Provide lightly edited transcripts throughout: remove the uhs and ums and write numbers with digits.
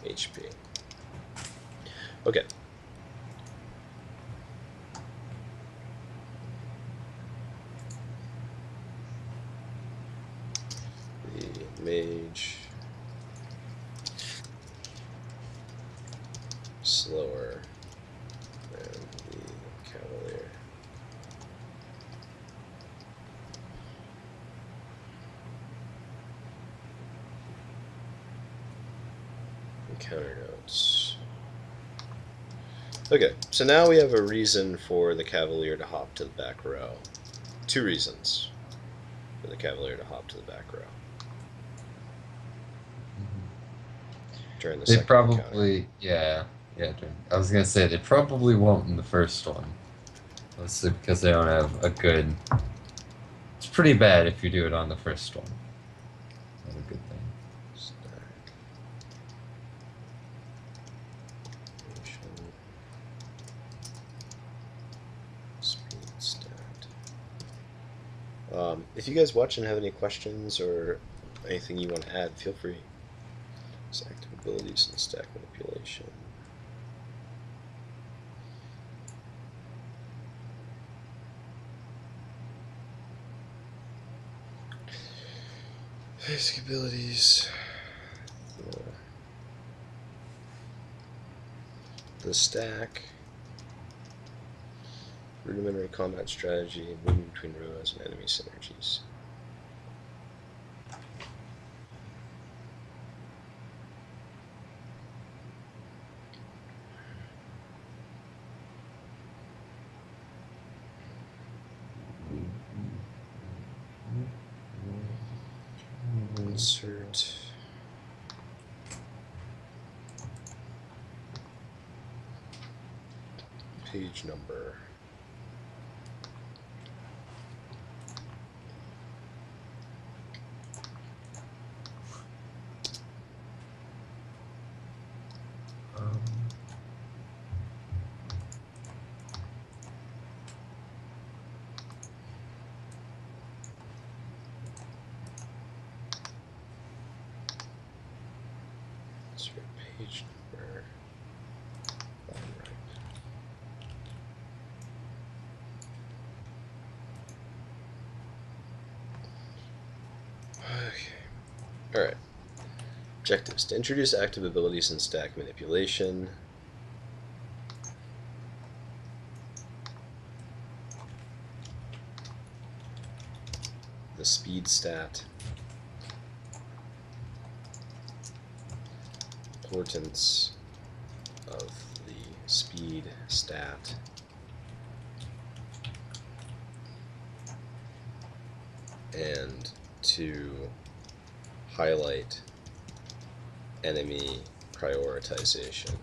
HP. Okay. The mage slower than the cavalier. Counter notes. Okay, so now we have a reason for the cavalier to hop to the back row. Two reasons for the cavalier to hop to the back row. During the They second encounter. probably, yeah, yeah. I was gonna say they probably won't in the first one, mostly because they don't have a good. It's pretty bad if you do it on the first one. Not a good thing. Stack. Speed stat. If you guys watch and have any questions or anything you want to add, feel free. It's active abilities and stack manipulation. Basic abilities. The stack. Rudimentary combat strategy, moving between rows and enemy synergies. Insert page number. Insert page number. Bottom right. Okay. Alright. Objectives. To introduce active abilities and stack manipulation. The speed stat. Importance of the speed stat. And to highlight enemy prioritization.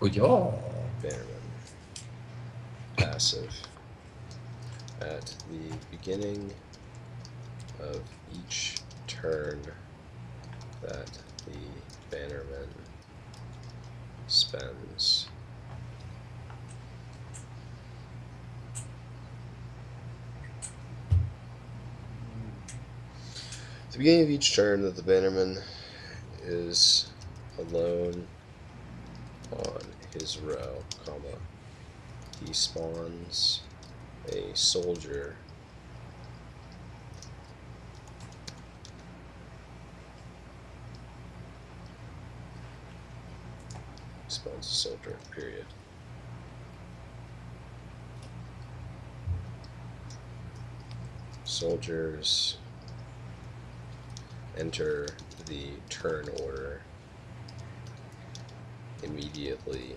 Oh, yeah. Bannerman. Passive. At the beginning of each turn that the bannerman spends, at the beginning of each turn that the bannerman is alone on his row, comma, he spawns a soldier period. Soldiers enter the turn order immediately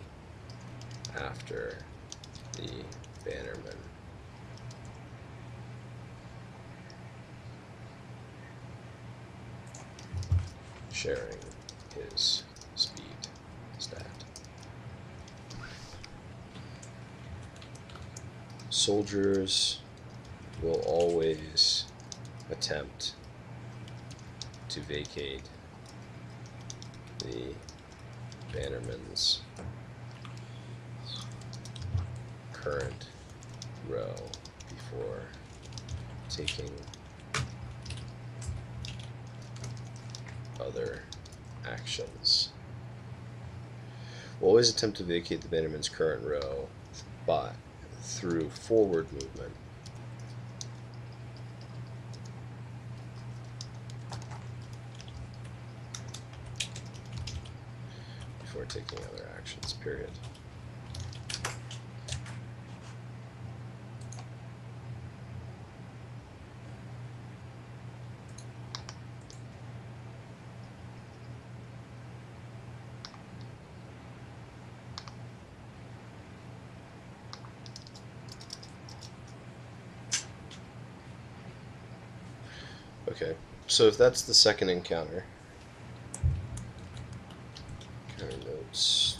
after the bannerman. Sharing his speed stat. Soldiers will always attempt to vacate the bannerman's current row before taking other actions. Will always attempt to vacate the bannerman's current row through forward movement. Before taking other actions, period. Okay, so if that's the second encounter, encounter notes.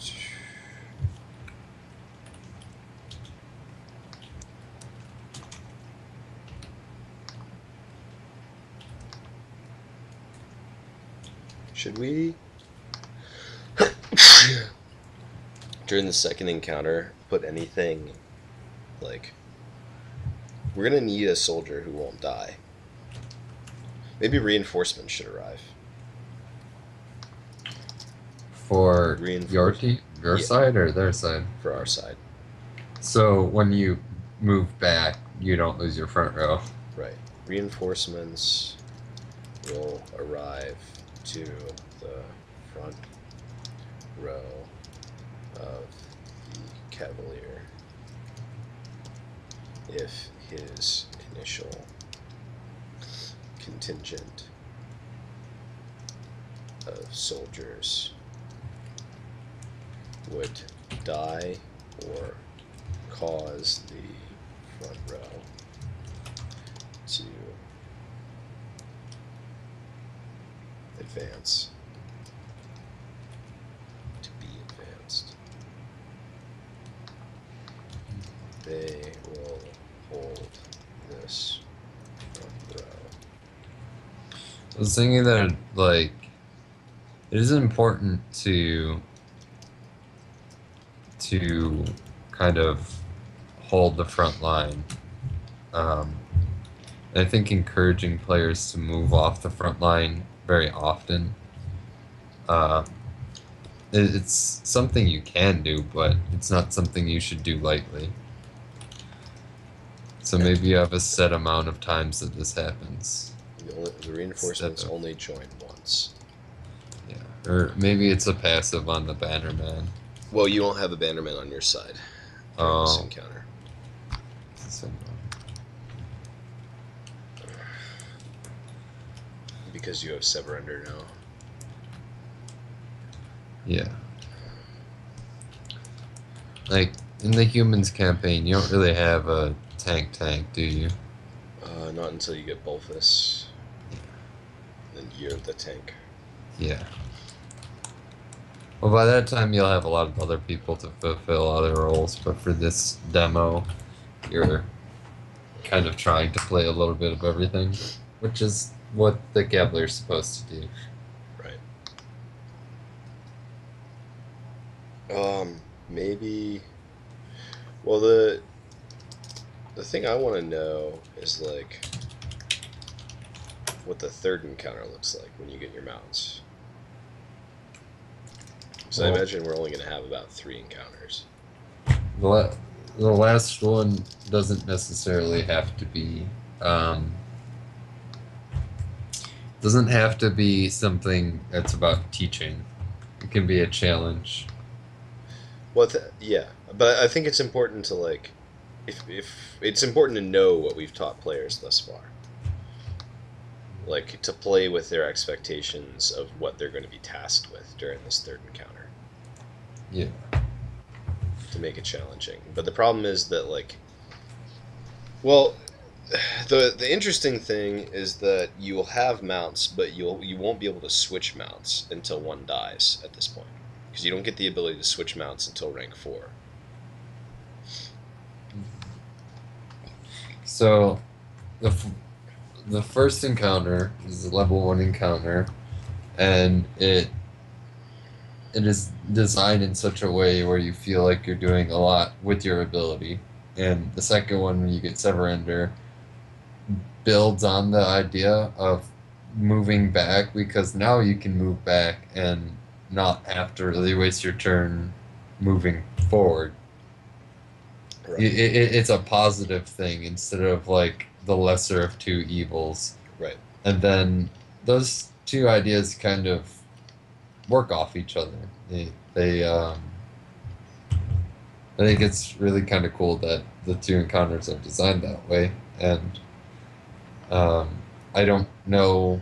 Should we, during the second encounter, put anything like, we're gonna need a soldier who won't die. Maybe reinforcements should arrive. For your side or their side? For our side. So when you move back, you don't lose your front row. Right. Reinforcements will arrive to the front row of the cavalier if his initial contingent of soldiers would die or cause the front row to advance, to be advanced. They will hold this front row. I was thinking that, like, it is important to kind of hold the front line. I think encouraging players to move off the front line very often. It's something you can do, but it's not something you should do lightly. So maybe you have a set amount of times that this happens. The reinforcements only join once. Yeah, or maybe it's a passive on the bannerman. Well, you won't have a bannerman on your side during this encounter. Because you have Severender now. Yeah. Like, in the Humans campaign, you don't really have a tank, do you? Not until you get Bolfus. Then you're the tank. Yeah. Well, by that time, you'll have a lot of other people to fulfill other roles, but for this demo, you're kind of trying to play a little bit of everything, which is what the Cavalier's supposed to do. Right. Maybe... Well, the thing I want to know is, like, what the third encounter looks like when you get your mounts. So I imagine we're only going to have about 3 encounters. The last one doesn't necessarily have to be... doesn't have to be something that's about teaching. It can be a challenge. Well, yeah, but I think it's important to, like, if it's important to know what we've taught players thus far. Like, to play with their expectations of what they're going to be tasked with during this third encounter. Yeah. To make it challenging. But the problem is that, like, well, the interesting thing is that you will have mounts, but you won't be able to switch mounts until one dies at this point. Because you don't get the ability to switch mounts until rank 4. So the the first encounter is a level 1 encounter, and it is designed in such a way where you feel like you're doing a lot with your ability. And the second one, when you get Severender, builds on the idea of moving back, because now you can move back and not have to really waste your turn moving forward. Right. It's a positive thing instead of like the lesser of two evils. Right. And then those two ideas kind of work off each other. I think it's really kind of cool that the two encounters are designed that way. And um, I don't know,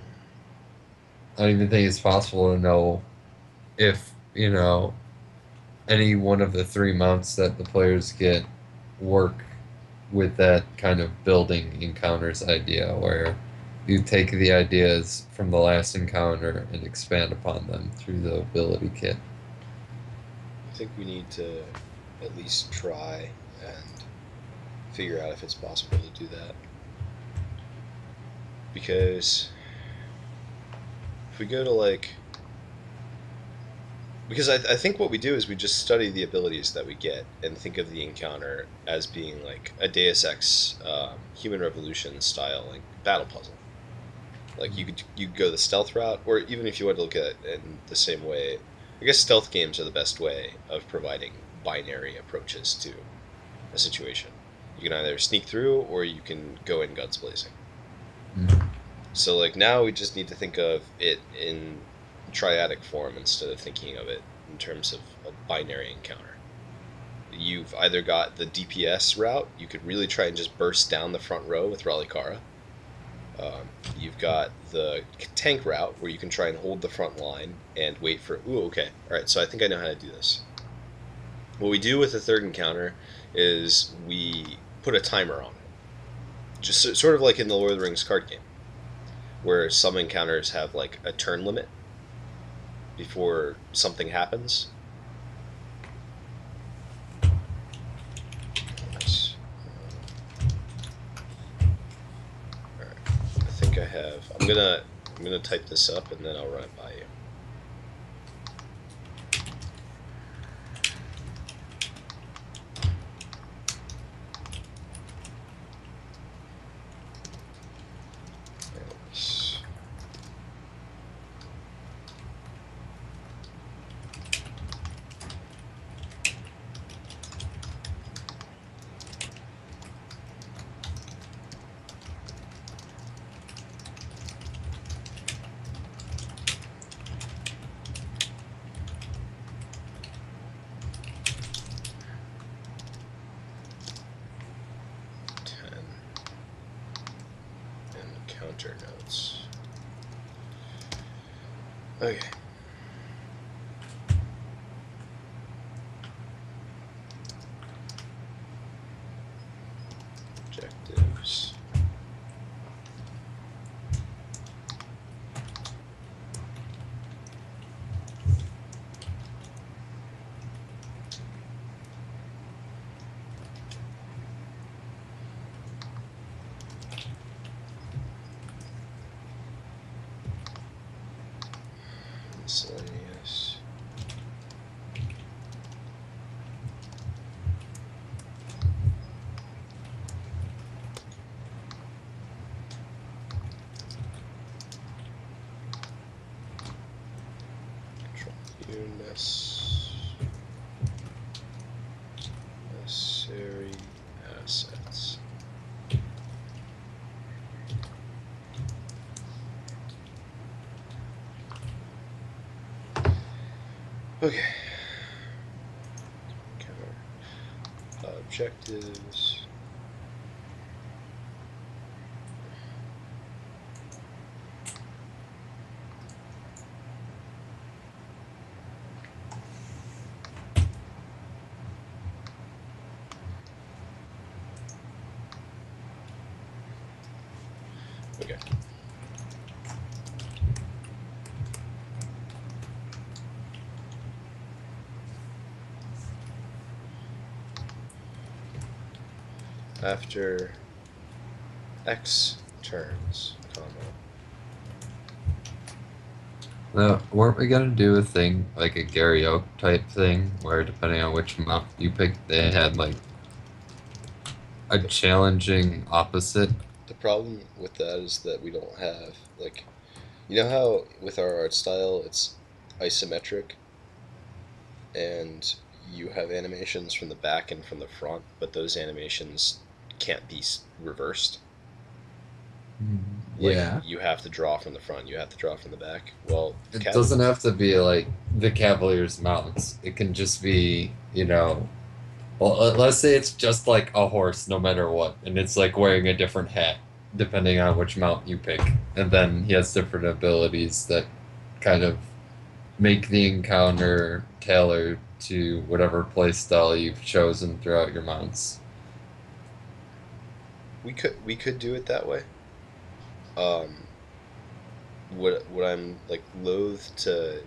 I don't even think it's possible to know if, any one of the three mounts that the players get work with that kind of building encounters idea where you take the ideas from the last encounter and expand upon them through the ability kit. I think we need to at least try and figure out if it's possible to do that. Because if we go to like, because I think what we do is we just study the abilities that we get and think of the encounter as being like a Deus Ex Human Revolution style like battle puzzle. Like you could go the stealth route, or even if you want to look at it in the same way, I guess stealth games are the best way of providing binary approaches to a situation. You can either sneak through or you can go in guns blazing. Mm. So like now we just need to think of it in triadic form instead of thinking of it in terms of a binary encounter. You've either got the DPS route, you could really try and just burst down the front row with Ralikara. You've got the tank route where you can try and hold the front line and wait for. Ooh, okay. Alright, so I think I know how to do this. What we do with the third encounter is we put a timer on it. Just sort of like in the Lord of the Rings card game, where some encounters have like a turn limit before something happens. Nice. Alright. I think I have. I'm gonna type this up and then I'll run it by you. Nice. Counter notes. Okay. Objectives. Miscellaneous. Control necessary assets. Okay. Counter objectives. Okay. After X turns, comma. Now, weren't we gonna do a thing like a Gary Oak type thing, where depending on which mount you picked, they had like a The, challenging opposite? the problem with that is that we don't have, like, you know how with our art style it's isometric and you have animations from the back and from the front, but those animations can't be reversed. Like Yeah. you have to draw from the front, you have to draw from the back. Well, It doesn't have to be like the Cavaliers mounts. It can just be, well, let's say it's just like a horse no matter what, and it's like wearing a different hat depending on which mount you pick. And then he has different abilities that kind of make the encounter tailored to whatever playstyle you've chosen throughout your mounts. we could do it that way. Um, what I'm like loath to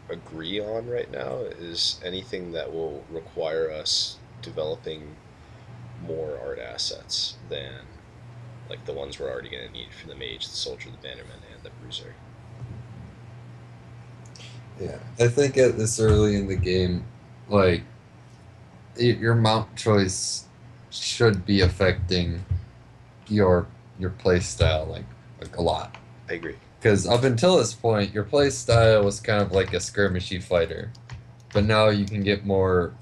agree on right now is anything that will require us developing more art assets than like the ones we're already going to need for the mage, the soldier, the bannerman, and the bruiser. Yeah, I think at this early in the game, like your mount choice should be affecting your your play style like a lot. I agree. Because up until this point, your play style was kind of like a skirmishy fighter, but now you can get more